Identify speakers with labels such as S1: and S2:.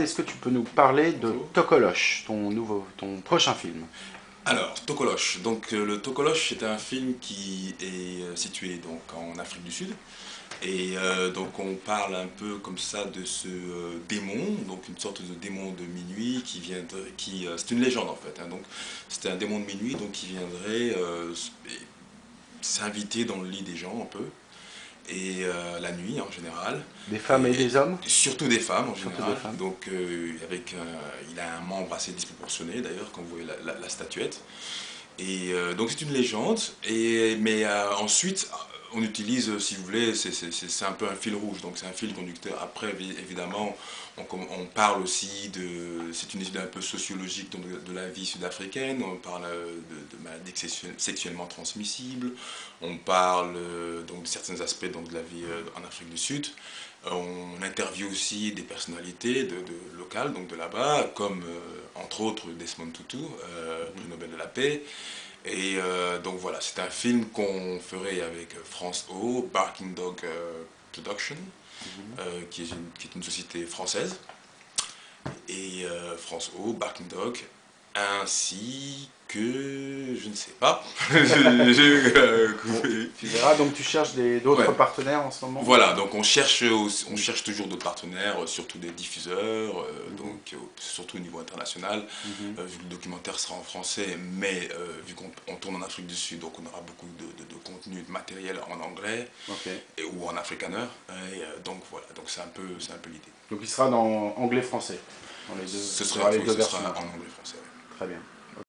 S1: Est-ce que tu peux nous parler de Tokolosh, ton prochain film?
S2: Alors, Tokolosh. Donc, le Tokolosh, c'est un film qui est situé donc en Afrique du Sud. Et donc, on parle un peu comme ça de ce démon, donc une sorte de démon de minuit c'est une légende en fait, hein. Donc, c'était un démon de minuit donc qui viendrait s'inviter dans le lit des gens un peu et la nuit en général,
S1: Des femmes et
S2: et
S1: des hommes?
S2: surtout des femmes en
S1: Surtout des
S2: général.
S1: femmes.
S2: Donc il a un membre assez disproportionné d'ailleurs quand vous voyez la statuette. Et donc c'est une légende, mais ensuite on utilise, si vous voulez, c'est un peu un fil rouge, donc c'est un fil conducteur. Après, évidemment, on parle aussi c'est une étude un peu sociologique donc de la vie sud-africaine, on parle de maladies sexuellement transmissibles, on parle donc de certains aspects donc, de la vie en Afrique du Sud. On interviewe aussi des personnalités locales, donc de là-bas, comme entre autres Desmond Tutu, prix Nobel de la paix. Et donc voilà, c'est un film qu'on ferait avec France O, Barking Dog Production, qui est une société française, et France O, Barking Dog, ainsi que, je ne sais pas,
S1: Bon, tu verras, donc tu cherches d'autres
S2: ouais.
S1: partenaires en ce moment?
S2: Voilà, donc on cherche toujours d'autres partenaires, surtout des diffuseurs, surtout au niveau international.
S1: Mhm.
S2: Vu que le documentaire sera en français, mais vu qu'on tourne en Afrique du Sud, donc on aura beaucoup de contenu, de matériel en anglais
S1: Ok.
S2: ou en afrikaner. Et donc voilà, donc c'est un peu l'idée.
S1: Donc il sera dans anglais-français, dans les deux,
S2: Ce
S1: il y
S2: sera,
S1: aura les
S2: oui,
S1: deux
S2: ce
S1: versions.
S2: sera en anglais français.
S1: Très bien.